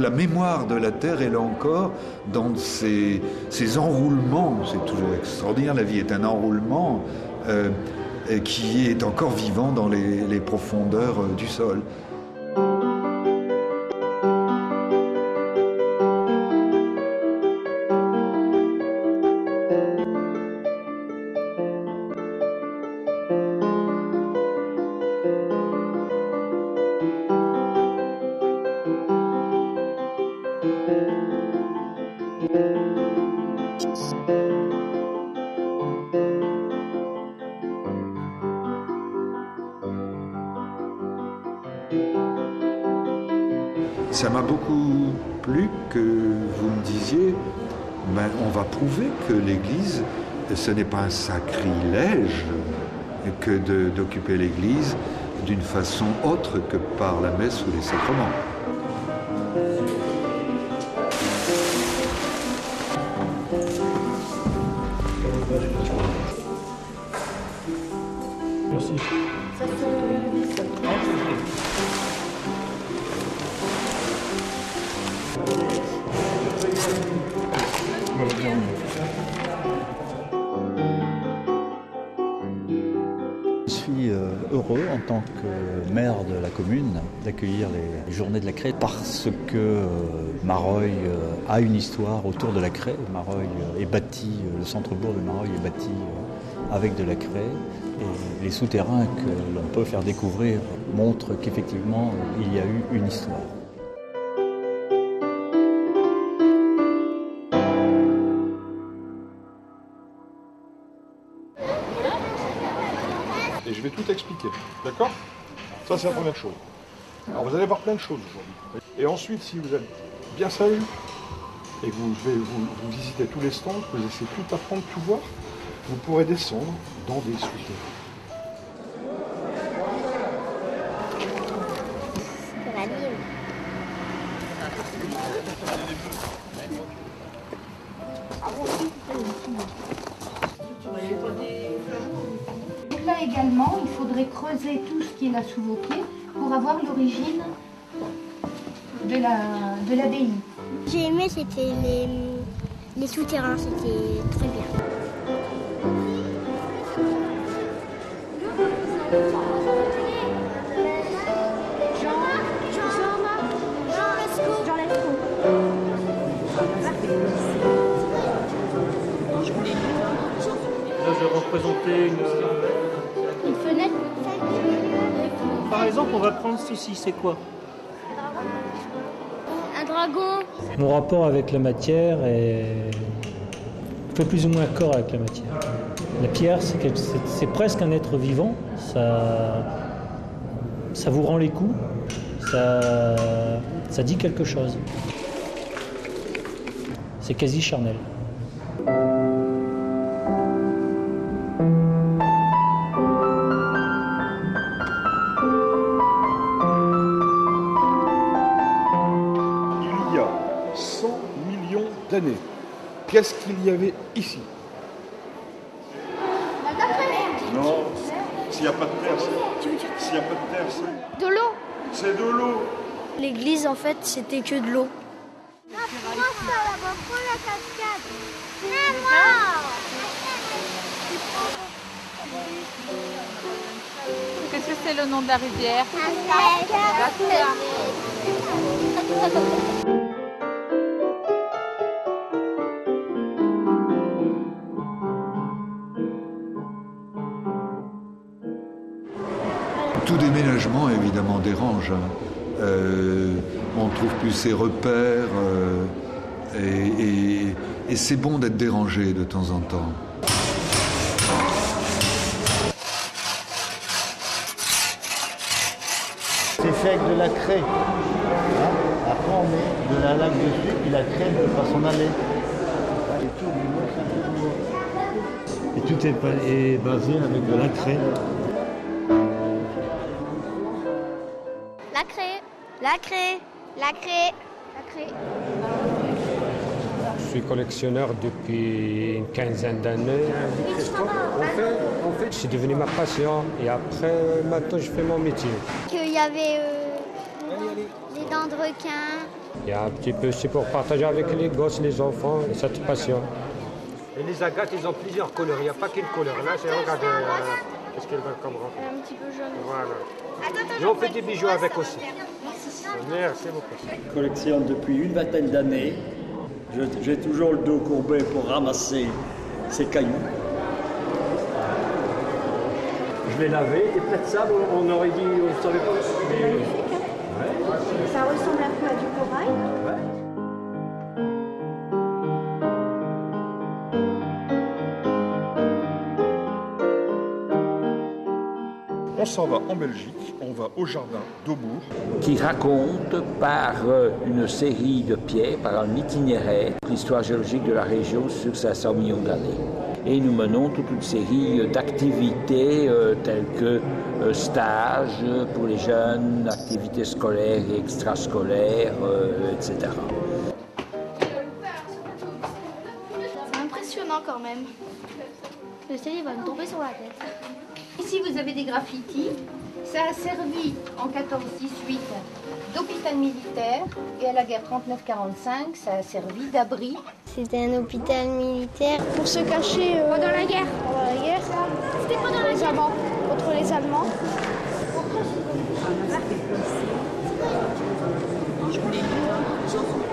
La mémoire de la Terre est là encore dans ces enroulements. C'est toujours extraordinaire, la vie est un enroulement qui est encore vivant dans les profondeurs du sol. Ça m'a beaucoup plu que vous me disiez, on va prouver que l'Église, ce n'est pas un sacrilège que d'occuper l'Église d'une façon autre que par la messe ou les sacrements. Merci. Je suis heureux en tant que maire de la commune d'accueillir les Journées de la Craie parce que Mareuil a une histoire autour de la craie. Mareuil est bâti, le centre-bourg de Mareuil est bâti avec de la craie et les souterrains que l'on peut faire découvrir montrent qu'effectivement il y a eu une histoire. Et je vais tout expliquer, d'accord? Ça, c'est la première chose. Alors, vous allez voir plein de choses aujourd'hui. Et ensuite, si vous êtes bien sérieux et que vous visitez tous les stands, que vous essayez tout apprendre, tout voir, vous pourrez descendre dans des souterrains. Donc là également, il faudrait creuser tout ce qui est là sous vos pieds pour avoir l'origine de l'abbaye. J'ai aimé, c'était les souterrains, c'était très bien. Là, je vais représenter Une fenêtre. Par exemple, on va prendre ceci, c'est quoi? Un dragon. Mon rapport avec la matière fait plus ou moins accord avec la matière. La pierre, c'est presque un être vivant. Ça vous rend les coups. Ça dit quelque chose. C'est quasi charnel. Il y a 100 millions d'années, qu'est-ce qu'il y avait ici? Non, s'il n'y a pas de terre, s'il n'y a pas de terre, c'est... De l'eau. C'est de l'eau. L'église, en fait, c'était que de l'eau. Qu'est-ce que c'est le nom de la rivière? Tout déménagement évidemment dérange. On ne trouve plus ses repères et c'est bon d'être dérangé de temps en temps. C'est fait avec de la craie. Hein? Après on met de la laque dessus et la craie ne peut pas s'en aller. Et tout est basé avec de la craie. La craie, la craie, la craie, la craie. Je suis collectionneur depuis une quinzaine d'années. En fait, c'est devenu ma passion et après, maintenant, je fais mon métier. Qu'il y avait les dents de requin. Il y a un petit peu, c'est pour partager avec les gosses, les enfants, cette passion. Et les agates, ils ont plusieurs couleurs, il n'y a pas qu'une couleur. Là, c'est, regardez, qu'est-ce qu'elle va comme renfort. Un petit peu jaune. Voilà. Et on fait des bijoux avec aussi. Merci beaucoup. Je collectionne depuis une vingtaine d'années. J'ai toujours le dos courbé pour ramasser ces cailloux. Je l'ai lavé, et plein de sable, on aurait dit, on ne savait pas. Mais... Ouais. Ça ressemble un peu à du corail. Ouais. On s'en va en Belgique, on va au jardin d'Aubourg. Qui raconte par une série de pierres, par un itinéraire, l'histoire géologique de la région sur 500 millions d'années. Et nous menons toute une série d'activités telles que stages pour les jeunes, activités scolaires et extrascolaires, etc. C'est impressionnant quand même. Le ciel il va me tomber sur la tête. Ici, vous avez des graffitis. Ça a servi en 14-18 d'hôpital militaire et à la guerre 39-45, ça a servi d'abri. C'était un hôpital militaire pour se cacher pendant la guerre. Pendant la guerre. C'était pendant la guerre. Contre les Allemands.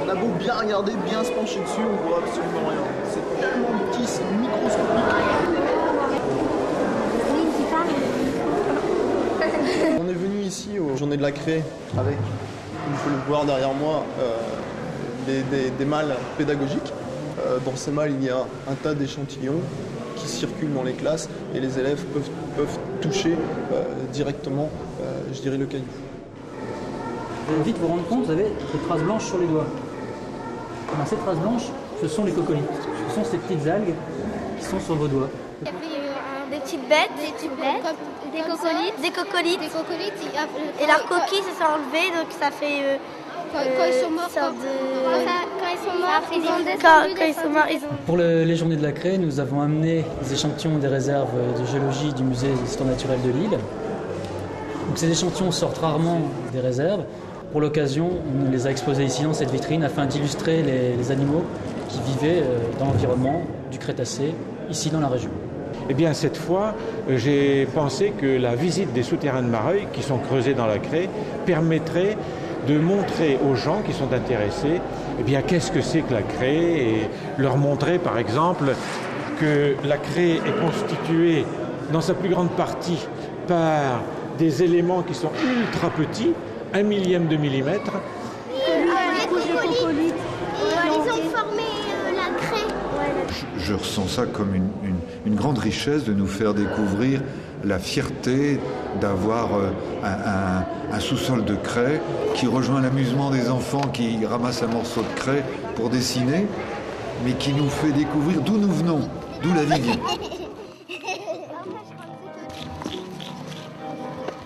On a beau bien regarder, bien se pencher dessus, on voit absolument rien. C'est tellement petit, c'est microscopique. On est venu ici aux Journées de la Craie avec, comme vous pouvez le voir derrière moi, des malles pédagogiques. Dans ces malles, il y a un tas d'échantillons qui circulent dans les classes et les élèves peuvent toucher directement, je dirais, le caillou. Vous allez vite vous rendre compte, vous avez des traces blanches sur les doigts. Alors, ces traces blanches, ce sont les coccolithes. Ce sont ces petites algues qui sont sur vos doigts. Il y avait des petites bêtes, des coccolites. Et leurs coquilles se sont enlevées, donc ça fait... Quand ils sont morts, Pour les Journées de la Craie, nous avons amené des échantillons des réserves de géologie du musée d'histoire naturelle de Lille. Donc, ces échantillons sortent rarement des réserves. Pour l'occasion, on les a exposés ici dans cette vitrine afin d'illustrer les animaux qui vivaient dans l'environnement du Crétacé, ici dans la région. Eh bien, cette fois, j'ai pensé que la visite des souterrains de Mareuil, qui sont creusés dans la craie, permettrait de montrer aux gens qui sont intéressés, eh bien, qu'est-ce que c'est que la craie, et leur montrer, par exemple, que la craie est constituée, dans sa plus grande partie, par des éléments qui sont ultra petits, 1 millième de millimètre. Ils ont formé la craie. Je ressens ça comme une grande richesse de nous faire découvrir la fierté d'avoir un sous-sol de craie qui rejoint l'amusement des enfants qui ramassent un morceau de craie pour dessiner, mais qui nous fait découvrir d'où nous venons, d'où la vie vient.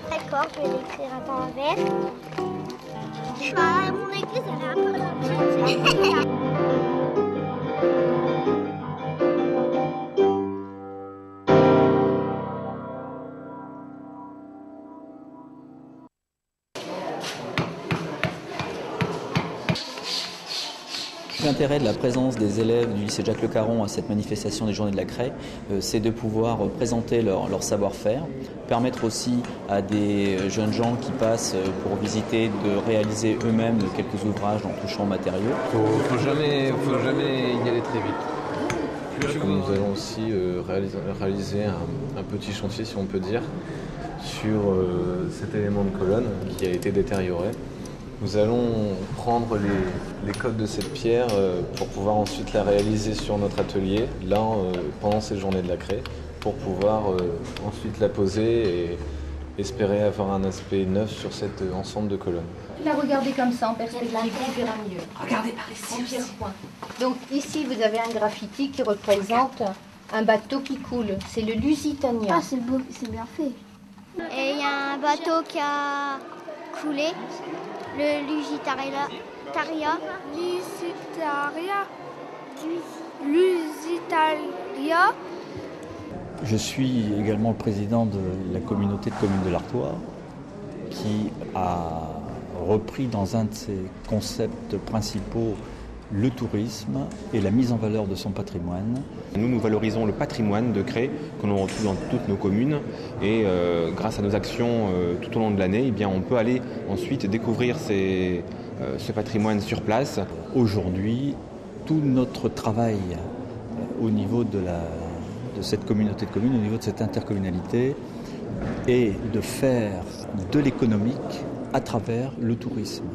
D'accord, je vais l'écrire à l'envers. Mon église, elle est un peu grande. L'intérêt de la présence des élèves du lycée Jacques Le Caron à cette manifestation des Journées de la Craie, c'est de pouvoir présenter leur savoir-faire, permettre aussi à des jeunes gens qui passent pour visiter de réaliser eux-mêmes quelques ouvrages en touchant aux matériaux. Faut jamais y aller très vite. Nous allons aussi réaliser un petit chantier, si on peut dire, sur cet élément de colonne qui a été détérioré. Nous allons prendre les codes de cette pierre pour pouvoir ensuite la réaliser sur notre atelier, là, pendant ces Journées de la Craie, pour pouvoir ensuite la poser et espérer avoir un aspect neuf sur cet ensemble de colonnes. La regardez comme ça en perspective, tu verras mieux. Regardez par ici. Donc ici, vous avez un graffiti qui représente un bateau qui coule. C'est le Lusitania. Ah, c'est beau, c'est bien fait. Et il y a un bateau qui a coulé. Le Lusitaria. Lusitaria. Je suis également le président de la communauté de communes de l'Artois qui a repris dans un de ses concepts principaux le tourisme et la mise en valeur de son patrimoine. Nous valorisons le patrimoine de Cré que l'on retrouve dans toutes nos communes et grâce à nos actions tout au long de l'année, eh bien, on peut aller ensuite découvrir ce patrimoine sur place. Aujourd'hui, tout notre travail au niveau de cette communauté de communes, au niveau de cette intercommunalité, est de faire de l'économique à travers le tourisme.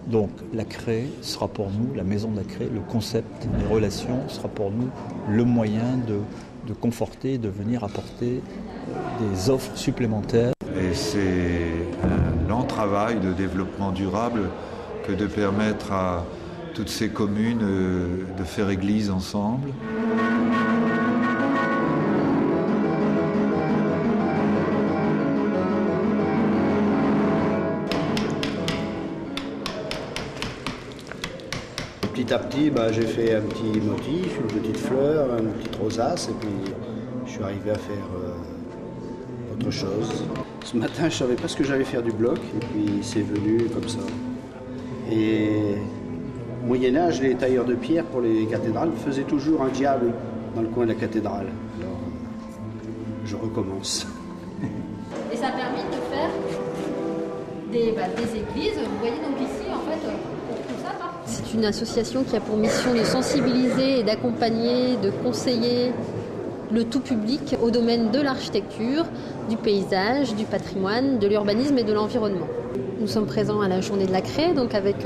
Donc la Craie sera pour nous, la maison de la Craie, le concept, les relations sera pour nous le moyen de conforter, de venir apporter des offres supplémentaires. Et c'est un lent travail de développement durable que de permettre à toutes ces communes de faire église ensemble. Petit à petit, j'ai fait un petit motif, une petite fleur, une petite rosace, et puis je suis arrivé à faire autre chose. Ce matin, je ne savais pas ce que j'allais faire du bloc, et puis c'est venu comme ça. Et au Moyen-Âge, les tailleurs de pierre pour les cathédrales faisaient toujours un diable dans le coin de la cathédrale. Alors, je recommence. Et ça a permis de faire des églises. Vous voyez donc ici, en fait, tout ça. C'est une association qui a pour mission de sensibiliser et d'accompagner, de conseiller le tout public au domaine de l'architecture, du paysage, du patrimoine, de l'urbanisme et de l'environnement. Nous sommes présents à la Journée de la Craie, donc avec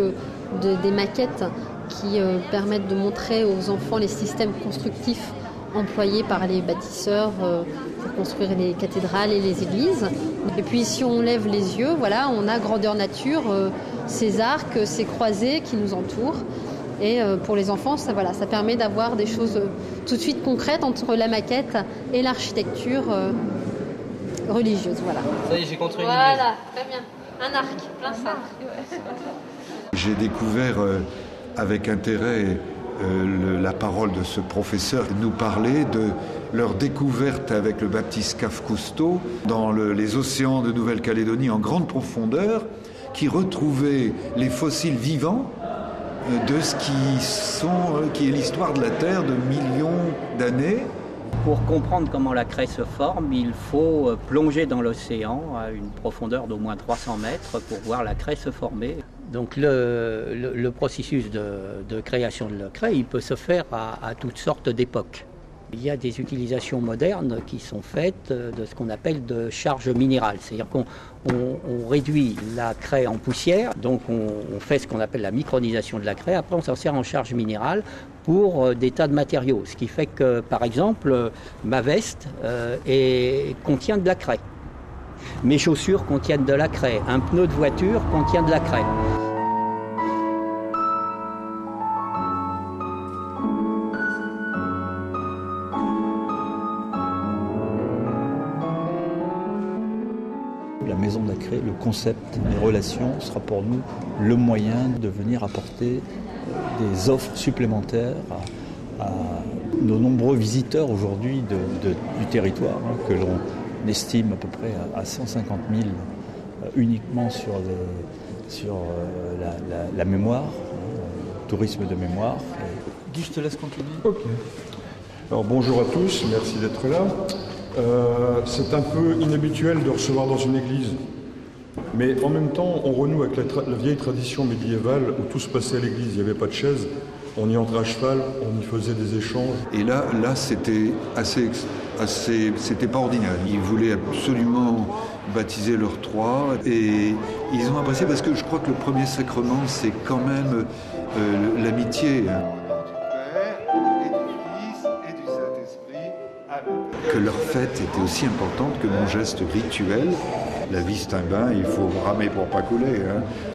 des maquettes qui permettent de montrer aux enfants les systèmes constructifs employés par les bâtisseurs pour construire les cathédrales et les églises. Et puis si on lève les yeux, voilà, on a grandeur nature, ces arcs, ces croisées qui nous entourent. Et pour les enfants, ça permet d'avoir des choses tout de suite concrètes entre la maquette et l'architecture religieuse. Voilà. Ça y est, j'ai construit une église. Voilà, très bien. Un arc, plein ça. J'ai découvert avec intérêt la parole de ce professeur nous parlait de leur découverte avec le baptiste Cave Cousteau dans les océans de Nouvelle-Calédonie en grande profondeur, qui retrouvaient les fossiles vivants de ce qui est l'histoire de la Terre de millions d'années. Pour comprendre comment la craie se forme, il faut plonger dans l'océan à une profondeur d'au moins 300 mètres pour voir la craie se former. Donc le processus de création de la craie, il peut se faire à toutes sortes d'époques. Il y a des utilisations modernes qui sont faites de ce qu'on appelle de charge minérale. C'est-à-dire qu'on réduit la craie en poussière, donc on fait ce qu'on appelle la micronisation de la craie. Après, on s'en sert en charge minérale pour des tas de matériaux. Ce qui fait que, par exemple, ma veste contient de la craie. Mes chaussures contiennent de la craie. Un pneu de voiture contient de la craie. La maison de la Craie, le concept, les relations sera pour nous le moyen de venir apporter des offres supplémentaires à nos nombreux visiteurs aujourd'hui du territoire, que l'on estime à peu près à 150 000 uniquement sur la mémoire, tourisme de mémoire. Guy, je te laisse continuer. Ok. Alors bonjour à tous, merci d'être là. C'est un peu inhabituel de recevoir dans une église, mais en même temps on renoue avec la vieille tradition médiévale où tout se passait à l'église, il n'y avait pas de chaise, on y entrait à cheval, on y faisait des échanges. Et là c'était c'était pas ordinaire. Ils voulaient absolument baptiser leurs trois et ils ont apprécié parce que je crois que le premier sacrement c'est quand même l'amitié. Que leur fête était aussi importante que mon geste rituel. La vie c'est un bain, il faut ramer pour pas couler.